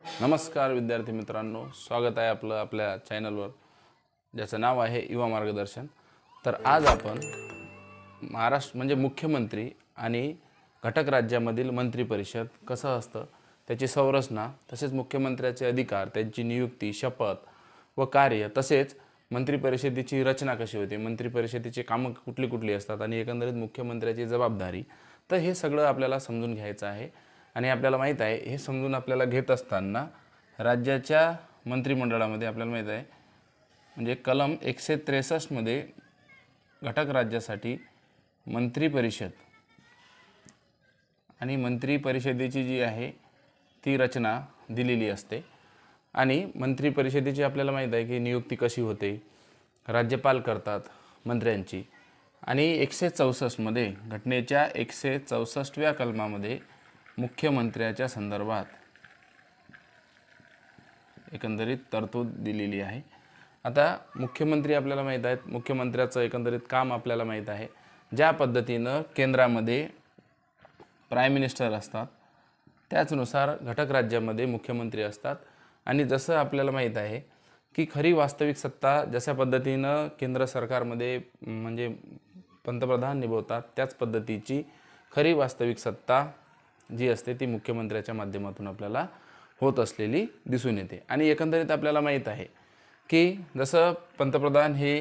नमस्कार विद्यार्थी मित्रांनो, स्वागत आहे आपलं आपल्या चॅनलवर ज्याचं नाव आहे युवा मार्गदर्शन। तर आज आपण महाराष्ट्र म्हणजे मुख्यमंत्री आणि घटक राज्यामधील मंत्री परिषद कसं असतं त्याची संरचना, तसेच मुख्यमंत्र्याचे अधिकार, त्यांची नियुक्ती, शपथ व कार्य, तसेच मंत्री परिषदेची रचना कशी होते, मंत्री परिषदेची कामं कुठली कुठली असतात आणि एकंदरीत मुख्यमंत्र्याची जबाबदारी, तर हे सगळं आपल्याला समजून घ्यायचं आहे। आणि आपल्याला माहित आहे हे समजून आपल्याला घेत असताना राज्याच्या मंत्रिमंडळामध्ये आपल्याला माहित आहे म्हणजे कलम 163 मध्ये घटक राज्यासाठी मंत्री परिषद आणि मंत्री परिषदेची जी आहे ती रचना दिलेली असते। आणि मंत्री परिषदेची आपल्याला माहित आहे की नियुक्ती कशी होते, राज्यपाल करतात मंत्र्यांची। आणि 164 मध्ये घटनेच्या 164व्या कलमामध्ये मुख्यमंत्र्याच्या संदर्भात एकंदरीत तरतूद दिलेली आहे। आता मुख्यमंत्री आपल्याला माहित आहेत, मुख्यमंत्र्याचं एकंदरीत काम आपल्याला माहित आहे। ज्या पद्धतीनं केंद्रामध्ये प्राईम मिनिस्टर असतात त्याचनुसार घटक राज्यामध्ये मुख्यमंत्री असतात। आणि जसं आपल्याला माहित आहे की खरी वास्तविक सत्ता जशा पद्धतीनं केंद्र सरकारमध्ये म्हणजे पंतप्रधान निभवतात त्याच पद्धतीची खरी वास्तविक सत्ता जी असते ती मुख्यमंत्र्याच्या माध्यमातून आपल्याला होत असलेली दिसून येते। आणि एकंदरीत आपल्याला माहित आहे की जसं पंतप्रधान हे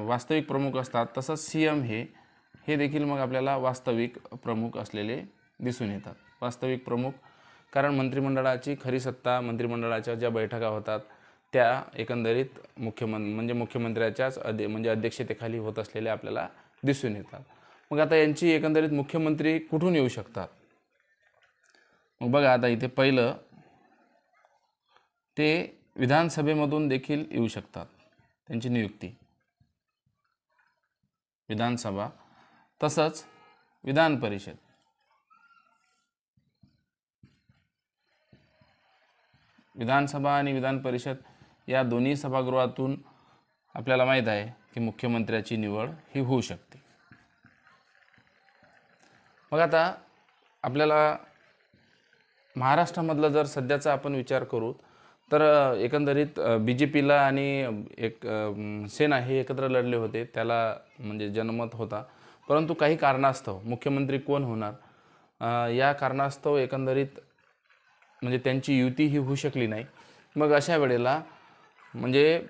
वास्तविक प्रमुख असतात तसंच सीएम हे देखील मग आपल्याला वास्तविक प्रमुख असलेले दिसून येतात। वास्तविक प्रमुख कारण मंत्रिमंडळाची खरी सत्ता, मंत्रिमंडळाच्या ज्या बैठका होतात त्या एकंदरीत मुख्यमंत्र्याच्याच म्हणजे अध्यक्षतेखाली होत असलेल्या आपल्याला दिसून येतात। मग आता यांची एकंदरीत मुख्यमंत्री कुठून येऊ शकतात, मग बघा आता इथे पहिलं ते विधानसभेमधून देखील येऊ शकतात, त्यांची नियुक्ती विधानसभा तसंच विधान परिषद। विधानसभा आणि विधान परिषद या दोन्ही सभागृहातून आपल्याला माहित आहे की मुख्यमंत्र्याची निवड ही होऊ शकते। मग आता आपल्याला महाराष्ट्रामधला जर सध्याचा आपण विचार करू तर एकंदरीत BJPला आणि एक सेना हे एकत्र लढले होते, त्याला म्हणजे जनमत होता। परंतु काही कारणास्तव मुख्यमंत्री कोण होणार या कारणास्तव एकंदरीत म्हणजे त्यांची युती ही होऊ शकली नाही। मग अशा वेळेला म्हणजे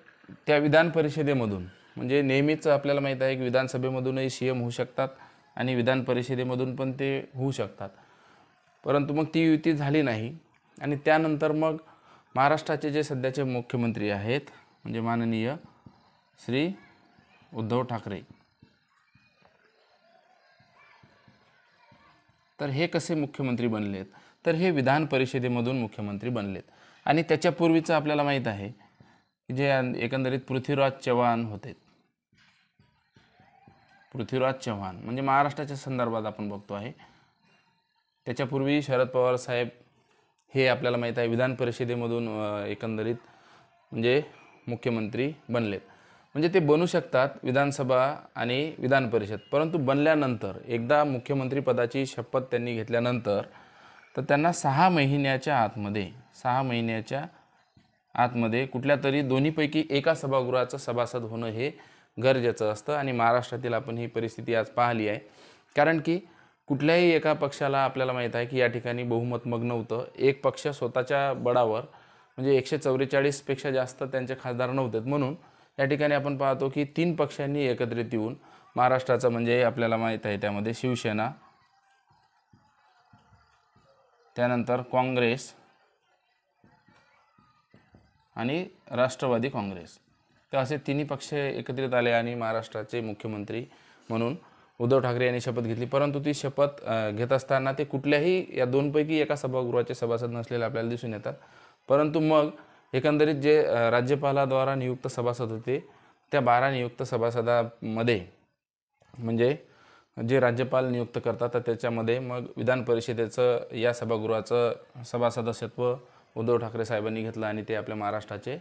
त्या विधान परिषदेमधून म्हणजे नेहमीच आपल्याला माहित आहे की विधानसभेमधूनही सीएम होऊ शकतात आणि विधान परिषदेमधून पण ते होऊ शकतात, परंतु मग ती युती झाली नाही। आणि त्यानंतर मग महाराष्ट्राचे जे सध्याचे मुख्यमंत्री आहेत म्हणजे माननीय श्री उद्धव ठाकरे, तर हे कसे मुख्यमंत्री बनलेत, तर हे विधान परिषदेमधून मुख्यमंत्री बनलेत। आणि त्याच्यापूर्वीचं आपल्याला माहित आहे की जे एकंदरीत पृथ्वीराज चव्हाण होते, पृथ्वीराज चव्हाण म्हणजे महाराष्ट्राच्या संदर्भात आपण बघतो आहे। त्याच्यापूर्वी शरद पवार साहेब हे आपल्याला माहित आहे विधान परिषदेमधून एकंदरीत म्हणजे मुख्यमंत्री बनलेत। म्हणजे ते बनू शकतात विधानसभा आणि विधान परिषद, परंतु बनल्यानंतर एकदा मुख्यमंत्री पदाची शपथ त्यांनी घेतल्यानंतर तर त्यांना 6 महिन्याच्या आतमध्ये कुठल्या तरी दोन्हीपैकी एका सभागृहाचं सभासद होणं हे गरजेचं असतं। आणि महाराष्ट्रातील आपण ही परिस्थिती आज पाहिली आहे, कारण की कुठल्याही एका पक्षाला आपल्याला माहित आहे की या ठिकाणी बहुमत मग नव्हतं। एक पक्ष स्वतःच्या बळावर म्हणजे 144 पेक्षा जास्त त्यांचे खासदार नव्हते, म्हणून या ठिकाणी आपण पाहतो की 3 पक्षांनी एकत्रित येऊन महाराष्ट्राचं म्हणजे आपल्याला माहित आहे त्यामध्ये शिवसेना, त्यानंतर काँग्रेस आणि राष्ट्रवादी काँग्रेस, तर असे तिन्ही पक्ष एकत्रित आले आणि महाराष्ट्राचे मुख्यमंत्री म्हणून उद्धव ठाकरे यांनी शपथ घेतली। परंतु ती शपथ घेत असताना ते कुठल्याही या दोनपैकी एका सभागृहाचे सभासद नसलेले आपल्याला दिसून येतात। परंतु मग एकंदरीत जे राज्यपालाद्वारा नियुक्त सभासद होते त्या 12 नियुक्त सभासदांमध्ये म्हणजे जे राज्यपाल नियुक्त करतात तर त्याच्यामध्ये मग विधान परिषदेचं या सभागृहाचं सभासदत्व उद्धव ठाकरे साहेबांनी घेतलं आणि ते आपल्या महाराष्ट्राचे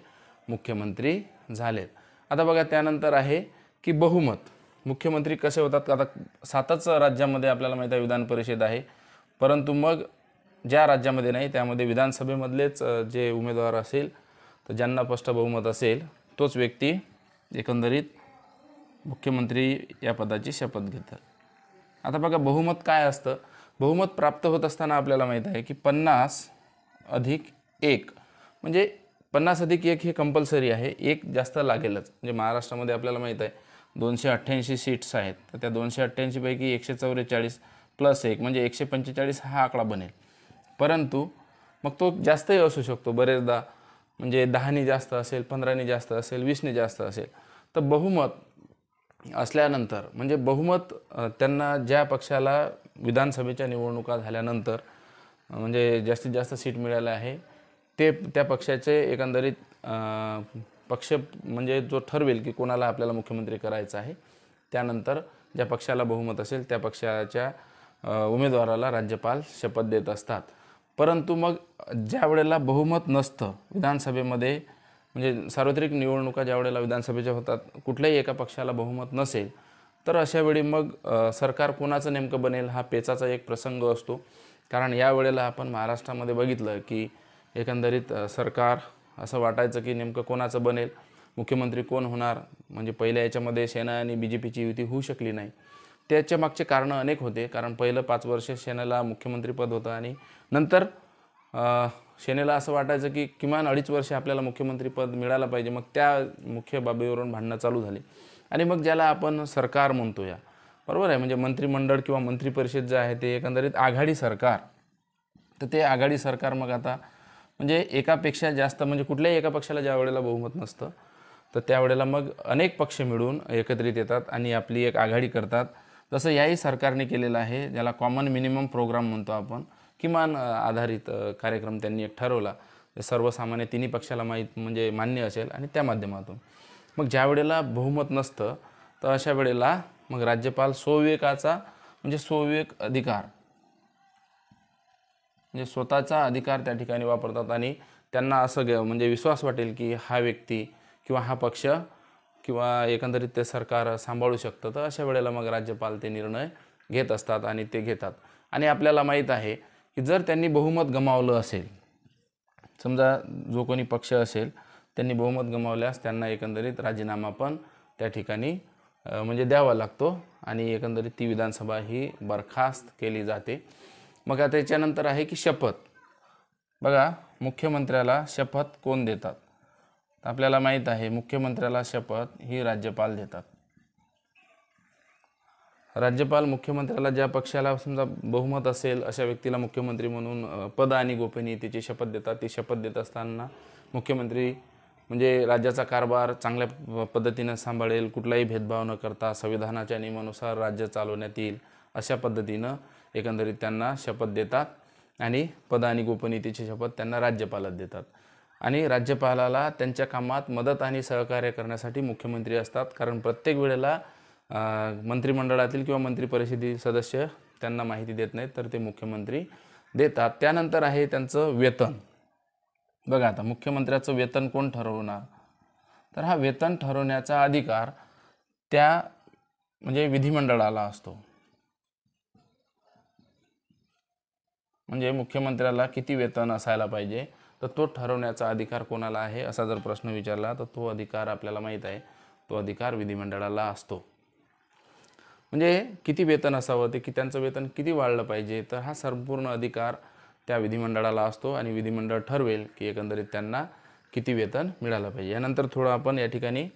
मुख्यमंत्री झालेत। आता बघा त्यानंतर आहे की बहुमत मुख्यमंत्री कसे होतात। आता 7च राज्यामध्ये आपल्याला माहिती आहे विधान परिषद आहे, परंतु मग ज्या राज्यामध्ये नाही त्यामध्ये विधानसभेमधलेच जे उमेदवार असेल तर ज्यांना स्पष्ट बहुमत असेल तोच व्यक्ती एकंदरीत मुख्यमंत्री या पदाची शपथ घेतात. आता बघा बहुमत काय असतं. बहुमत प्राप्त होत असताना आपल्याला माहीत आहे की 50+1 म्हणजे 50+1 हे कंपल्सरी आहे. एक जास्त लागेलच. म्हणजे महाराष्ट्रामध्ये आपल्याला माहीत आहे 288 सीट्स आहेत. तर त्या 288 पैकी 144 + 1 म्हणजे 145 हा आकडा बनेल. परंतु मग तो जास्तही असू शकतो बरेचदा. म्हणजे 10ने जास्त असेल, 15ने जास्त असेल, 20ने जास्त असेल. तर बहुमत असल्यानंतर म्हणजे बहुमत त्यांना ज्या पक्षाला विधानसभेच्या निवडणुका झाल्यानंतर म्हणजे जास्तीत जास्त सीट मिळाले आहे ते त्या पक्षाचे एकंदरीत पक्ष म्हणजे जो ठरवेल की कोणाला आपल्याला मुख्यमंत्री करायचं आहे त्यानंतर ज्या पक्षाला बहुमत असेल त्या पक्षाच्या उमेदवाराला राज्यपाल शपथ देत असतात. परंतु मग ज्या वेळेला बहुमत नसतं विधानसभेमध्ये म्हणजे सार्वत्रिक निवडणुका ज्या वेळेला विधानसभेच्या होतात कुठल्याही एका पक्षाला बहुमत नसेल तर अशा वेळी मग सरकार कोणाचं नेमकं बनेल हा पेचाचा एक प्रसंग असतो. कारण या वेळेला आपण महाराष्ट्रामध्ये बघितलं की एकंदरीत सरकार असं वाटायचं की नेमकं कोणाचं बनेल, मुख्यमंत्री कोण होणार. म्हणजे पहिल्या याच्यामध्ये सेना आणि BJPची युती होऊ शकली नाही. त्याच्या मागचे कारणं अनेक होते. कारण पहिलं 5 वर्ष सेनेला मुख्यमंत्रीपद होतं आणि नंतर सेनेला असं वाटायचं की किमान 2.5 वर्ष आपल्याला मुख्यमंत्रीपद मिळालं पाहिजे. मग त्या मुख्य बाबीवरून भांडणं चालू झाली आणि मग ज्याला आपण सरकार म्हणतो या बरोबर आहे म्हणजे मंत्रिमंडळ किंवा मंत्रिपरिषद जे आहे ते एकंदरीत आघाडी सरकार. तर ते आघाडी सरकार मग आता म्हणजे एकापेक्षा जास्त म्हणजे कुठल्याही एका पक्षाला ज्या वेळेला बहुमत नसतं तर त्यावेळेला मग अनेक पक्ष मिळून एकत्रित येतात आणि आपली एक आघाडी करतात. जसं याही सरकारने केलेलं आहे ज्याला कॉमन मिनिमम प्रोग्राम म्हणतो आपण. किमान आधारित कार्यक्रम त्यांनी एक ठरवला सर्वसामान्य तिन्ही पक्षाला म्हणजे मान्य असेल आणि त्या माध्यमातून मग ज्या वेळेला बहुमत नसतं तर अशा वेळेला मग राज्यपाल स्वविवेकाचा म्हणजे स्वविवेक अधिकार म्हणजे स्वतःचा अधिकार त्या ठिकाणी वापरतात आणि त्यांना असं म्हणजे विश्वास वाटेल की हा व्यक्ती किंवा हा पक्ष किंवा एकंदरीत ते सरकार सांभाळू शकतं. तर अशा वेळेला मग राज्यपाल ते निर्णय घेत असतात आणि ते घेतात. आणि आपल्याला माहीत आहे की जर त्यांनी बहुमत गमावलं असेल समजा जो कोणी पक्ष असेल त्यांनी बहुमत गमावल्यास त्यांना एकंदरीत राजीनामा पण त्या ठिकाणी म्हणजे द्यावा लागतो आणि एकंदरीत ती विधानसभा ही बरखास्त केली जाते. मग आता त्याच्यानंतर आहे की शपथ. बघा मुख्यमंत्र्याला शपथ कोण देतात. तर आपल्याला माहीत आहे मुख्यमंत्र्याला शपथ ही राज्यपाल देतात. राज्यपाल मुख्यमंत्र्याला ज्या पक्षाला समजा बहुमत असेल अशा व्यक्तीला मुख्यमंत्री म्हणून पद आणि गोपनीयतेची शपथ देतात. ती शपथ देत असताना मुख्यमंत्री म्हणजे राज्याचा कारभार चांगल्या पद्धतीने सांभाळेल, कुठलाही भेदभाव न करता संविधानाच्या नियमानुसार राज्य चालवण्यात येईल अशा पद्धतीनं एकंदरीत त्यांना शपथ देतात आणि पद आणि गोपनीयतेची शपथ त्यांना राज्यपालच देतात. आणि राज्यपालाला त्यांच्या कामात मदत आणि सहकार्य करण्यासाठी मुख्यमंत्री असतात. कारण प्रत्येक वेळेला मंत्रिमंडळातील किंवा मंत्रिपरिषदेतील सदस्य त्यांना माहिती देत नाहीत तर ते मुख्यमंत्री देतात. त्यानंतर आहे त्यांचं वेतन. बघा आता मुख्यमंत्र्याचं वेतन कोण ठरवणार. तर हा वेतन ठरवण्याचा अधिकार त्या म्हणजे विधिमंडळाला असतो. म्हणजे मुख्यमंत्र्याला किती वेतन असायला पाहिजे तर तो ठरवण्याचा अधिकार कोणाला आहे असा जर प्रश्न विचारला तर तो अधिकार आपल्याला माहीत आहे तो अधिकार विधिमंडळाला असतो. म्हणजे किती वेतन असावं ते की त्यांचं वेतन किती वाढलं पाहिजे तर हा संपूर्ण अधिकार त्या विधिमंडळाला असतो आणि विधिमंडळ ठरवेल की एकंदरीत त्यांना किती वेतन मिळालं पाहिजे. यानंतर थोडं आपण या ठिकाणी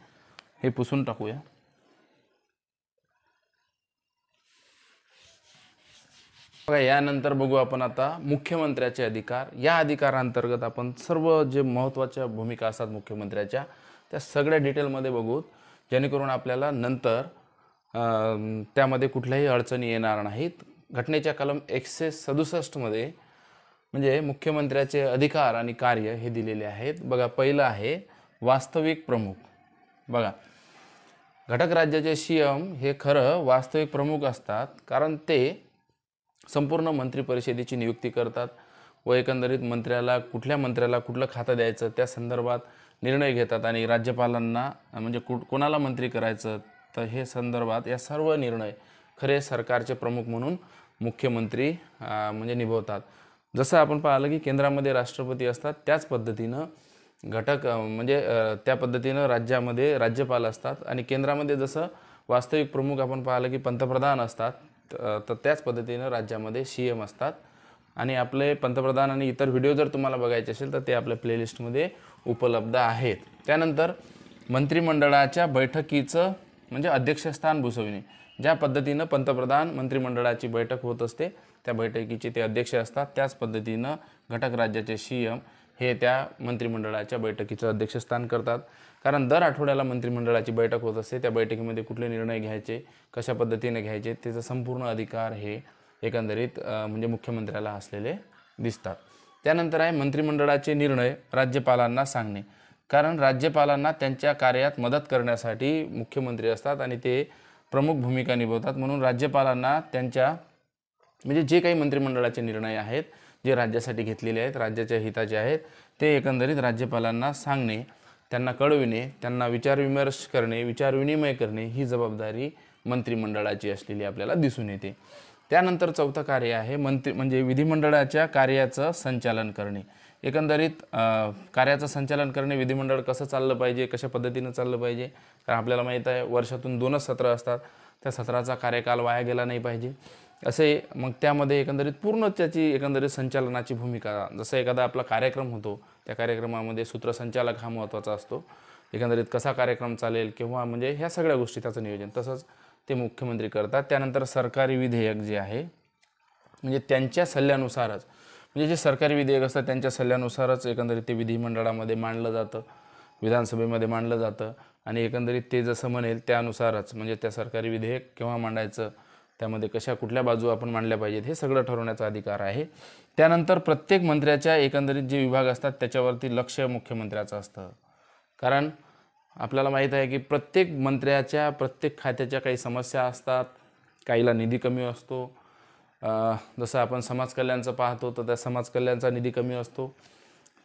हे पुसून टाकूया. बघा यानंतर बघू आपण आता मुख्यमंत्र्याचे अधिकार. या अधिकारांतर्गत आपण सर्व जे महत्त्वाच्या भूमिका असतात मुख्यमंत्र्याच्या त्या सगळ्या डिटेलमध्ये बघू जेणेकरून आपल्याला नंतर त्यामध्ये कुठल्याही अडचणी येणार नाहीत. घटनेच्या कलम 167 मध्ये म्हणजे मुख्यमंत्र्याचे अधिकार आणि कार्य हे दिलेले आहेत. बघा पहिलं आहे वास्तविक प्रमुख. बघा घटक राज्याचे CM हे खरं वास्तविक प्रमुख असतात कारण ते संपूर्ण मंत्रिपरिषदेची नियुक्ती करतात व एकंदरीत कुठल्या मंत्र्याला कुठलं खातं द्यायचं त्या संदर्भात निर्णय घेतात आणि राज्यपालांना म्हणजे कोणाला मंत्री करायचं तर हे संदर्भात या सर्व निर्णय खरे सरकारचे प्रमुख म्हणून मुख्यमंत्री म्हणजे निभवतात. जसं आपण पाहिलं की केंद्रामध्ये राष्ट्रपती असतात त्याच पद्धतीनं घटक म्हणजे त्या पद्धतीनं राज्यामध्ये राज्यपाल असतात आणि केंद्रामध्ये जसं वास्तविक प्रमुख आपण पाहिलं की पंतप्रधान असतात तर त्याच पद्धतीनं राज्यामध्ये CM असतात. आणि आपले पंतप्रधान आणि इतर व्हिडिओ जर तुम्हाला बघायचे असेल तर ते आपल्या प्लेलिस्टमध्ये उपलब्ध आहेत. त्यानंतर मंत्रिमंडळाच्या बैठकीचं म्हणजे अध्यक्षस्थान भूषविणे. ज्या पद्धतीनं पंतप्रधान मंत्रिमंडळाची बैठक होत असते त्या बैठकीचे ते अध्यक्ष असतात त्याच पद्धतीनं घटक राज्याचे CM हे त्या मंत्रिमंडळाच्या बैठकीचं अध्यक्षस्थान करतात. कारण दर आठवड्याला मंत्रिमंडळाची बैठक होत असते. त्या बैठकीमध्ये कुठले निर्णय घ्यायचे, कशा पद्धतीने घ्यायचे त्याचा संपूर्ण अधिकार हे एकंदरीत म्हणजे मुख्यमंत्र्याला असलेले दिसतात. त्यानंतर आहे मंत्रिमंडळाचे निर्णय राज्यपालांना सांगणे. कारण राज्यपालांना त्यांच्या कार्यात मदत करण्यासाठी मुख्यमंत्री असतात आणि ते प्रमुख भूमिका निभावतात. म्हणून राज्यपालांना त्यांच्या म्हणजे जे काही मंत्रिमंडळाचे निर्णय आहेत जे राज्यासाठी घेतलेले आहेत, राज्याच्या हिताचे आहेत, ते एकंदरीत राज्यपालांना सांगणे, त्यांना कळविणे, त्यांना विचारविमर्श करणे, विचारविनिमय करणे ही जबाबदारी मंत्रिमंडळाची असलेली आपल्याला दिसून येते. त्यानंतर चौथं कार्य आहे म्हणजे विधिमंडळाच्या कार्याचं संचालन करणे. एकंदरीत कार्याचं संचालन करणे, विधिमंडळ कसं चाललं पाहिजे, कशा पद्धतीनं चाललं पाहिजे. कारण आपल्याला माहीत आहे वर्षातून 2च सत्र असतात, त्या सत्राचा कार्यकाल वाया गेला नाही पाहिजे असे. मग त्यामध्ये एकंदरीत पूर्ण त्याची एकंदरीत संचालनाची भूमिका, जसं एखादा आपला कार्यक्रम होतो त्या कार्यक्रमामध्ये सूत्रसंचालक हा महत्त्वाचा असतो. एकंदरीत कसा कार्यक्रम चालेल किंवा म्हणजे ह्या सगळ्या गोष्टी त्याचं नियोजन तसंच ते मुख्यमंत्री करतात. त्यानंतर सरकारी विधेयक जे आहे म्हणजे त्यांच्या सल्ल्यानुसारच म्हणजे जे सरकारी विधेयक असतात त्यांच्या सल्ल्यानुसारच एकंदरीत ते विधिमंडळामध्ये मांडलं जातं, विधानसभेमध्ये मांडलं जातं आणि एकंदरीत ते जसं म्हणेल त्यानुसारच म्हणजे त्या सरकारी विधेयक केव्हा मांडायचं, त्यामध्ये कशा कुठल्या बाजू आपण मांडल्या पाहिजेत हे सगळं ठरवण्याचा अधिकार आहे. त्यानंतर प्रत्येक मंत्र्याच्या एकंदरीत जे विभाग असतात त्याच्यावरती लक्ष मुख्यमंत्र्याचं असतं. कारण आपल्याला माहीत आहे की प्रत्येक मंत्र्याच्या प्रत्येक खात्याच्या काही समस्या असतात, काहीला निधी कमी असतो. जसं आपण समाज कल्याणचं पाहतो तर त्या समाज कल्याणचा निधी कमी असतो.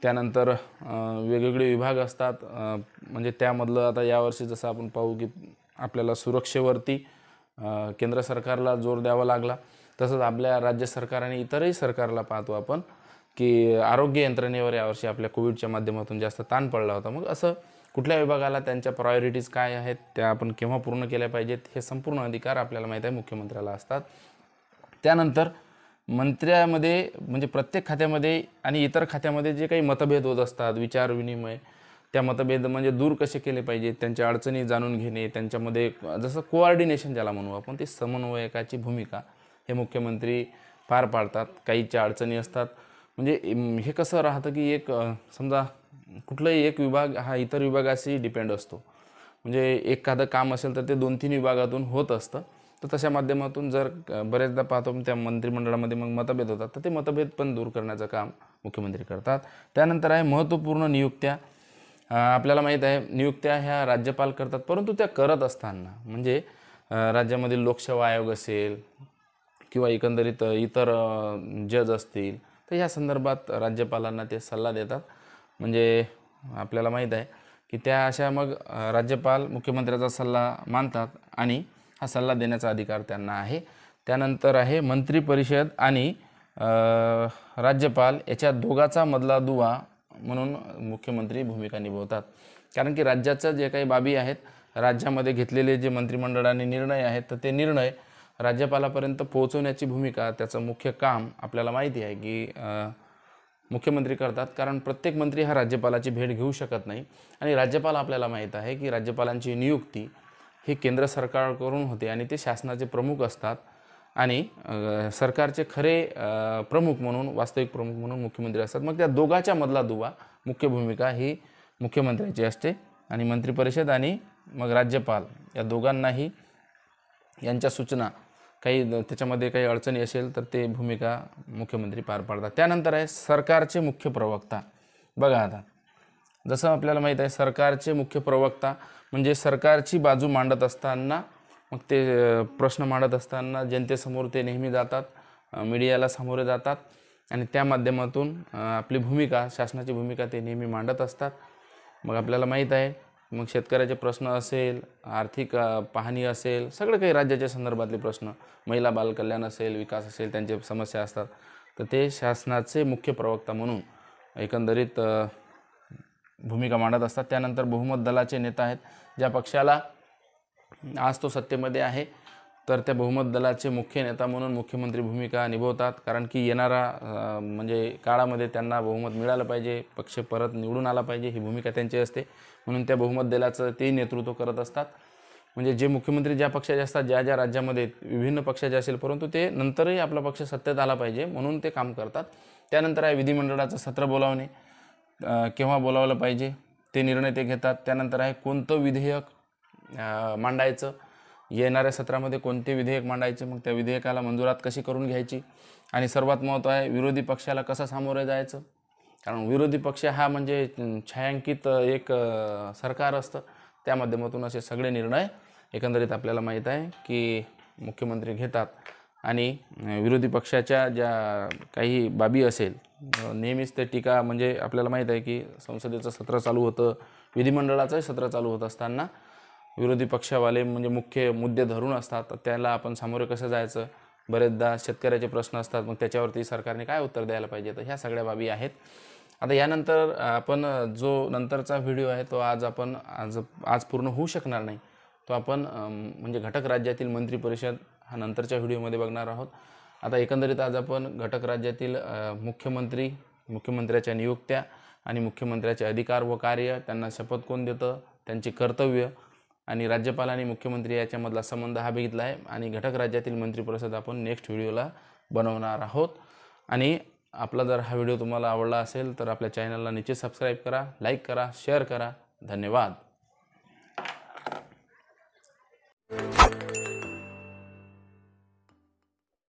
त्यानंतर वेगवेगळे विभाग असतात म्हणजे त्यामधलं आता यावर्षी जसं आपण पाहू की आपल्याला सुरक्षेवरती केंद्र सरकारला जोर द्यावा लागला. तसंच आपल्या राज्य सरकार आणि इतरही सरकारला पाहतो आपण की आरोग्य यंत्रणेवर यावर्षी आपल्या कोविडच्या माध्यमातून जास्त ताण पडला होता. मग असं कुठल्या विभागाला त्यांच्या प्रायोरिटीज काय आहेत, त्या आपण केव्हा पूर्ण केल्या पाहिजेत हे संपूर्ण अधिकार आपल्याला माहीत आहे मुख्यमंत्र्याला असतात. त्यानंतर मंत्र्यामध्ये म्हणजे प्रत्येक खात्यामध्ये आणि इतर खात्यामध्ये जे काही मतभेद होत असतात, विचार विनिमय, त्या मतभेद म्हणजे दूर कसे केले पाहिजेत, त्यांच्या अडचणी जाणून घेणे, त्यांच्यामध्ये जसं कोऑर्डिनेशन ज्याला म्हणू आपण ते समन्वयकाची भूमिका हे मुख्यमंत्री पार पाडतात. काहीच्या अडचणी असतात म्हणजे हे कसं राहतं की एक समजा कुठलाही एक विभाग हा इतर विभागाशी डिपेंड असतो. म्हणजे एखादं काम असेल तर ते 2-3 विभागातून होत असतं. तर तशा माध्यमातून जर बरेचदा पाहतो त्या मंत्रिमंडळामध्ये मग मतभेद होतात तर ते मतभेद पण दूर करण्याचं काम मुख्यमंत्री करतात. त्यानंतर आहे महत्त्वपूर्ण नियुक्त्या. आपल्याला माहीत आहे नियुक्त्या ह्या राज्यपाल करतात, परंतु त्या करत असताना म्हणजे राज्यामधील लोकसेवा आयोग असेल किंवा एकंदरीत इतर जज असतील तर ह्या संदर्भात राज्यपालांना ते सल्ला देतात. म्हणजे आपल्याला माहीत आहे की त्या अशा मग राज्यपाल मुख्यमंत्र्याचा सल्ला मानतात आणि हा सल्ला देण्याचा अधिकार त्यांना आहे. त्यानंतर आहे मंत्रिपरिषद आणि राज्यपाल याच्या दोघाचा मधला दुवा म्हणून मुख्यमंत्री भूमिका निभावतात. कारण की राज्याच्या जे काही बाबी आहेत, राज्यामध्ये घेतलेले जे मंत्रिमंडळाने निर्णय आहेत तर ते निर्णय राज्यपालापर्यंत पोहोचवण्याची भूमिका त्याचं मुख्य काम आपल्याला माहिती आहे की मुख्यमंत्री करतात. कारण प्रत्येक मंत्री हा राज्यपालाची भेट घेऊ शकत नाही आणि राज्यपाल आपल्याला माहीत आहे की राज्यपालांची नियुक्ती ही केंद्र सरकारकडून होते आणि ते शासनाचे प्रमुख असतात आणि सरकारचे खरे प्रमुख म्हणून वास्तविक प्रमुख म्हणून मुख्यमंत्री असतात. मग त्या दोघाच्या मधला दुवा मुख्य भूमिका ही मुख्यमंत्र्याची असते आणि मंत्रिपरिषद आणि मग राज्यपाल या दोघांनाही यांच्या सूचना काही त्याच्यामध्ये काही अडचणी असेल तर ते भूमिका मुख्यमंत्री पार पाडतात. त्यानंतर आहे सरकारचे मुख्य प्रवक्ता. बघा आता जसं आपल्याला माहीत आहे सरकारचे मुख्य प्रवक्ता म्हणजे सरकारची बाजू मांडत असताना मग ते प्रश्न मांडत असताना जनतेसमोर ते नेहमी जातात, मीडियाला सामोरे जातात आणि त्या माध्यमातून आपली भूमिका शासनाची भूमिका ते नेहमी मांडत असतात. मग आपल्याला माहीत आहे मग शेतकऱ्याचे प्रश्न असेल, आर्थिक पाहणी असेल, सगळं काही राज्याच्या संदर्भातले प्रश्न, महिला बालकल्याण असेल, विकास असेल, त्यांचे समस्या असतात तर ते शासनाचे मुख्य प्रवक्ता म्हणून एकंदरीत भूमिका मांडत असतात. त्यानंतर बहुमत दलाचे नेता आहेत. ज्या पक्षाला आज तो सत्तेमध्ये आहे तर त्या बहुमत दलाचे मुख्य नेता म्हणून मुख्यमंत्री भूमिका निभवतात, कारण की येणारा म्हणजे काळामध्ये त्यांना बहुमत मिळालं पाहिजे, पक्ष परत निवडून आला पाहिजे, ही भूमिका त्यांची असते. म्हणून त्या बहुमत दलाचं ते नेतृत्व करत असतात. म्हणजे जे मुख्यमंत्री ज्या पक्षाचे असतात, ज्या ज्या राज्यामध्ये विभिन्न पक्षाचे असेल, परंतु ते नंतरही आपला पक्ष सत्तेत आला पाहिजे म्हणून ते काम करतात. त्यानंतर आहे विधिमंडळाचं सत्र बोलावणे, केव्हा बोलावलं पाहिजे ते निर्णय ते घेतात. त्यानंतर आहे कोणतं विधेयक मांडायचं, येणाऱ्या सत्रामध्ये कोणते विधेयक मांडायचे, मग त्या विधेयकाला मंजुरात कशी करून घ्यायची, आणि सर्वात महत्त्व आहे विरोधी पक्षाला कसं सामोरं जायचं. कारण विरोधी पक्ष हा म्हणजे छायांकित एक सरकार असतं. त्या माध्यमातून असे सगळे निर्णय एकंदरीत आपल्याला माहीत आहे की मुख्यमंत्री घेतात. आणि विरोधी पक्षाच्या ज्या काही बाबी असेल, नेहमीच ते टीका, म्हणजे आपल्याला माहीत आहे की संसदेचं सत्र चालू होतं, विधिमंडळाचंही सत्र चालू होत असताना विरोधी पक्षवाले म्हणजे मुख्य मुद्दे धरून असतात. तर त्याला आपण सामोरे कसं जायचं, बरेचदा शेतकऱ्याचे प्रश्न असतात, मग त्याच्यावरती सरकारने काय उत्तर द्यायला पाहिजे. तर ह्या सगळ्या बाबी आहेत. आता यानंतर आपण जो नंतरचा व्हिडिओ आहे तो आज पूर्ण होऊ शकणार नाही. तो आपण म्हणजे घटक राज्यातील मंत्री परिषद हा नंतरच्या व्हिडिओमध्ये बघणार आहोत. आता एकंदरीत आज आपण घटक राज्यातील मुख्यमंत्र्याच्या नियुक्त्या आणि मुख्यमंत्र्याचे अधिकार व कार्य, त्यांना शपथ कोण देतं, त्यांची कर्तव्य आणि राज्यपाल आणि मुख्यमंत्री याच्यामधला संबंध हा बघितला आहे. आणि घटक राज्यातील मंत्रिपरिषद आपण नेक्स्ट व्हिडिओला बनवणार आहोत. आणि आपला जर हा व्हिडिओ तुम्हाला आवडला असेल तर आपल्या चॅनलला निश्चित सबस्क्राईब करा, लाईक करा, शेअर करा. धन्यवाद.